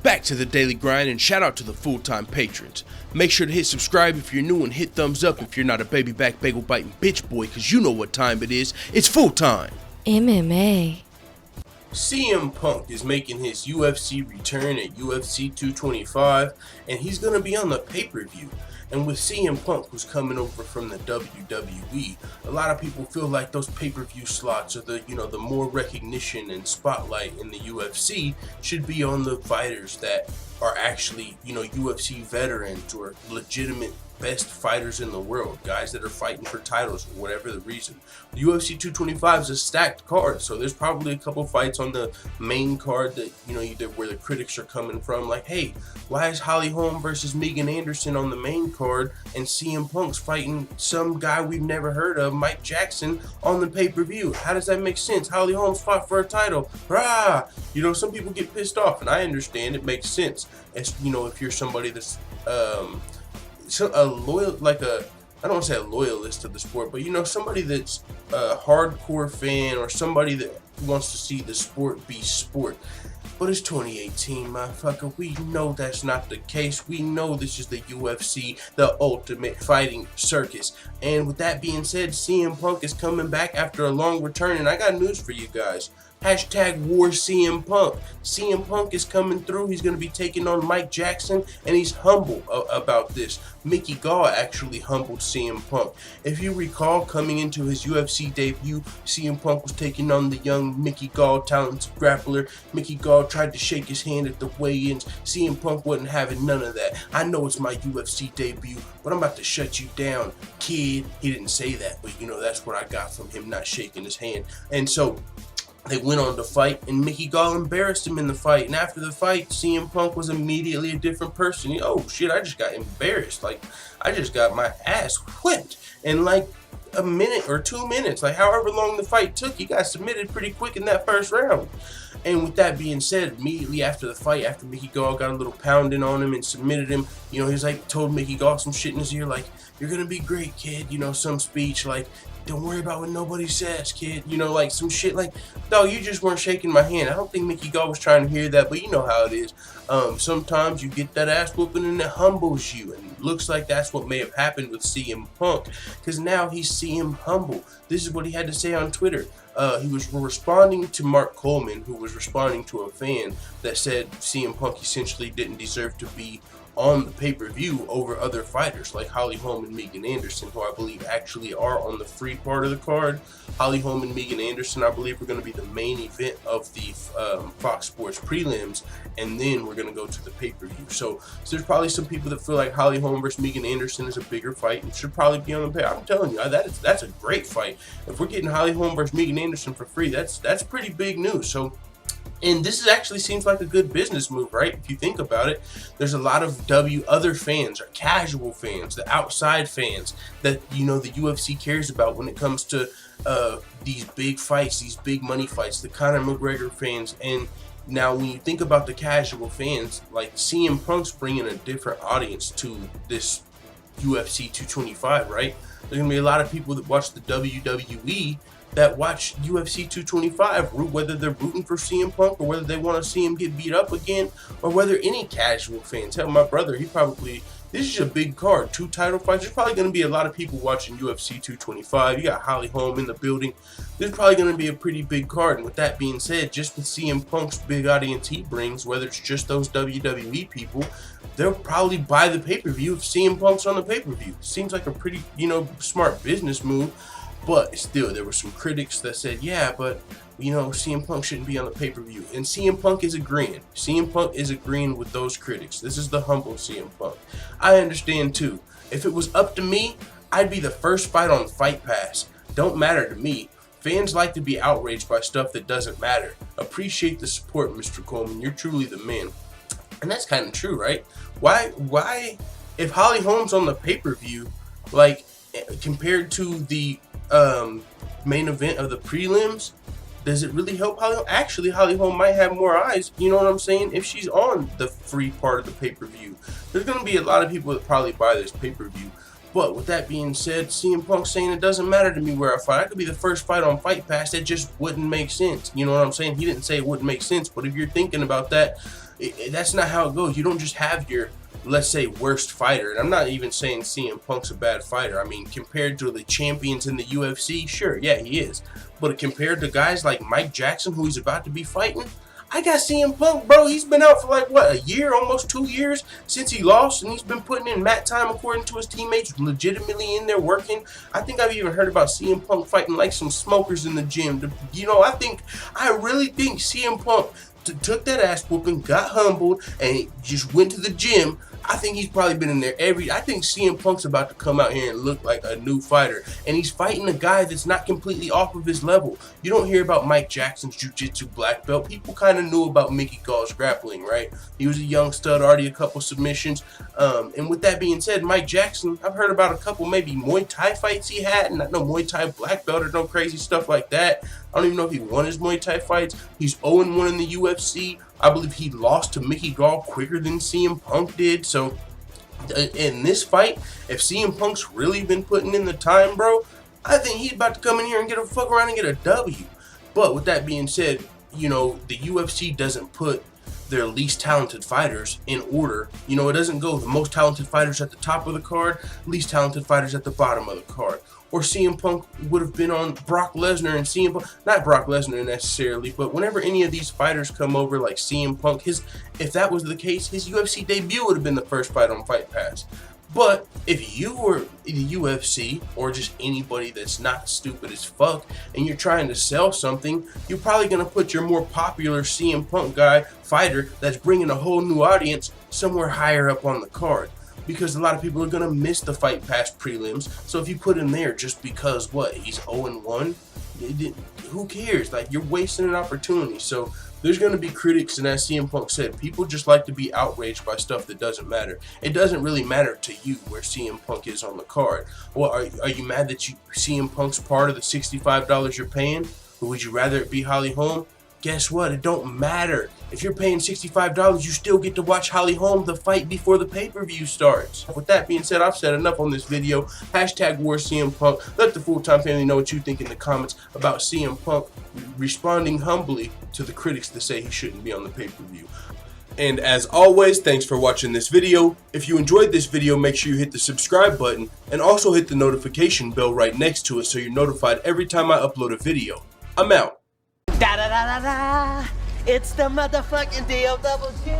Back to the daily grind, and shout out to the full-time patrons. Make sure to hit subscribe if you're new and hit thumbs up if you're not a baby back bagel biting bitch boy, cause you know what time it is. It's full time. MMA. CM Punk is making his UFC return at UFC 225, and he's gonna be on the pay-per-view. And with CM Punk, who's coming over from the WWE, a lot of people feel like those pay-per-view slots, or the more recognition and spotlight in the UFC, should be on the fighters that are actually, UFC veterans or legitimate best fighters in the world, guys that are fighting for titles for whatever the reason. The UFC 225 is a stacked card, so there's probably a couple fights on the main card that, where the critics are coming from, like, hey, why is Holly Holm versus Megan Anderson on the main card and CM Punk's fighting some guy we've never heard of, Mike Jackson, on the pay-per-view? How does that make sense? Holly Holm's fought for a title. Rah! Some people get pissed off, and I understand it makes sense. As, if you're somebody that's a loyal, I don't want to say a loyalist to the sport, but somebody that's a hardcore fan, or somebody that wants to see the sport be sport. But it's 2018, motherfucker. We know that's not the case. We know this is the UFC, the ultimate fighting circus. And with that being said, CM Punk is coming back after a long return, and I got news for you guys. Hashtag War CM Punk. CM Punk is coming through. He's going to be taking on Mike Jackson, and he's humble about this. Mickey Gall actually humbled CM Punk. If you recall, coming into his UFC debut, CM Punk was taking on the young Mickey Gall, talented grappler. Mickey Gall tried to shake his hand at the weigh-ins. CM Punk wasn't having none of that. I know it's my UFC debut, but I'm about to shut you down, kid. He didn't say that, but that's what I got from him not shaking his hand. And so they went on to fight, and Mickey Gall embarrassed him in the fight. And after the fight, CM Punk was immediately a different person. Oh shit, I just got embarrassed. I just got my ass whipped in a minute or 2 minutes. However long the fight took, he got submitted pretty quick in that first round. And with that being said, immediately after the fight, after Mickey Gall got a little pounding on him and submitted him, he was told Mickey Gall some shit in his ear, you're gonna be great, kid. Some speech don't worry about what nobody says, kid. Some shit dog, you just weren't shaking my hand. I don't think Mickey Gall was trying to hear that, but you know how it is. Sometimes you get that ass whooping and it humbles you. And it looks like that's what may have happened with CM Punk, because now he's CM humble. This is what he had to say on Twitter. He was responding to Mark Coleman, who was responding to a fan that said CM Punk essentially didn't deserve to be on the pay-per-view over other fighters like Holly Holm and Megan Anderson, who I believe actually are on the free part of the card. Holly Holm and Megan Anderson, I believe, are going to be the main event of the Fox Sports prelims, and then we're going to go to the pay-per-view. So there's probably some people that feel like Holly Holm versus Megan Anderson is a bigger fight and should probably be on the pay. I'm telling you, that's a great fight. If we're getting Holly Holm versus Megan Anderson for free, that's pretty big news. And this actually seems like a good business move, right? If you think about it, there's a lot of other fans, or casual fans, the outside fans that, the UFC cares about when it comes to these big fights, these big money fights, the Conor McGregor fans. And now when you think about the casual fans, CM Punk's bringing a different audience to this UFC 225, right? There's going to be a lot of people that watch the WWE that watch UFC 225, whether they're rooting for CM Punk or whether they want to see him get beat up again, or whether any casual fans. Hell, my brother, this is a big card, 2 title fights. There's probably going to be a lot of people watching UFC 225. You got Holly Holm in the building. There's probably going to be a pretty big card. And with that being said, just with CM Punk's big audience he brings, whether it's just those WWE people, they'll probably buy the pay-per-view if CM Punk's on the pay-per-view. Seems like a pretty, smart business move. But still, there were some critics that said, yeah, but, CM Punk shouldn't be on the pay-per-view. And CM Punk is agreeing. CM Punk is agreeing with those critics. This is the humble CM Punk. I understand, too. If it was up to me, I'd be the first fight on Fight Pass. Don't matter to me. Fans like to be outraged by stuff that doesn't matter. Appreciate the support, Mr. Coleman. You're truly the man. And that's kind of true, right? Why, if Holly Holm's on the pay-per-view, compared to the main event of the prelims, does it really help Holly Holm? Actually, Holly Holm might have more eyes, you know what I'm saying, if she's on the free part of the pay-per-view. There's going to be a lot of people that probably buy this pay-per-view. But with that being said, CM Punk saying it doesn't matter to me where I fight. I could be the first fight on Fight Pass. That just wouldn't make sense. You know what I'm saying? He didn't say it wouldn't make sense, but if you're thinking about that, That's not how it goes. You don't just have your, let's say, worst fighter. And I'm not even saying CM Punk's a bad fighter. I mean, compared to the champions in the UFC, sure, yeah, he is. But compared to guys like Mike Jackson, who he's about to be fighting, I got CM Punk, bro. He's been out for like, what, a year, almost 2 years since he lost, and he's been putting in mat time according to his teammates, legitimately in there working. I think I've even heard about CM Punk fighting like some smokers in the gym. You know, I really think CM Punk took that ass whooping, got humbled, and just went to the gym. I think he's probably been in there I think CM Punk's about to come out here and look like a new fighter. And he's fighting a guy that's not completely off of his level. You don't hear about Mike Jackson's jiu-jitsu black belt. People kind of knew about Mickey Gall's grappling, right? He was a young stud, already a couple submissions. And with that being said, Mike Jackson, I've heard about a couple maybe Muay Thai fights he had. Not no Muay Thai black belt or no crazy stuff like that. I don't even know if he won his Muay Thai fights. He's 0-1 in the UFC. I believe he lost to Mickey Gall quicker than CM Punk did. So in this fight, if CM Punk's really been putting in the time, bro, I think he's about to come in here and get a fuck around and get a W. But with that being said, you know, the UFC doesn't put their least talented fighters in order. You know, it doesn't go the most talented fighters at the top of the card, least talented fighters at the bottom of the card. Or CM Punk would have been on Brock Lesnar, and CM Punk, not Brock Lesnar necessarily, but whenever any of these fighters come over like CM Punk, if that was the case, his UFC debut would have been the first fight on Fight Pass. But if you were the UFC, or just anybody that's not stupid as fuck, and you're trying to sell something, you're probably going to put your more popular CM Punk fighter that's bringing a whole new audience somewhere higher up on the card. Because a lot of people are going to miss the Fight Pass prelims. So if you put him there just because, what, he's 0-1, who cares? Like, you're wasting an opportunity. So there's going to be critics, and as CM Punk said, people just like to be outraged by stuff that doesn't matter. It doesn't really matter to you where CM Punk is on the card. Well, are you mad that CM Punk's part of the $65 you're paying? Or would you rather it be Holly Holm? Guess what? It don't matter. If you're paying $65, you still get to watch Holly Holm the fight before the pay-per-view starts. With that being said, I've said enough on this video. Hashtag War CM Punk. Let the full-time family know what you think in the comments about CM Punk responding humbly to the critics that say he shouldn't be on the pay-per-view. And as always, thanks for watching this video. If you enjoyed this video, make sure you hit the subscribe button and also hit the notification bell right next to it so you're notified every time I upload a video. I'm out. Da da da da da! It's the motherfucking DOWG!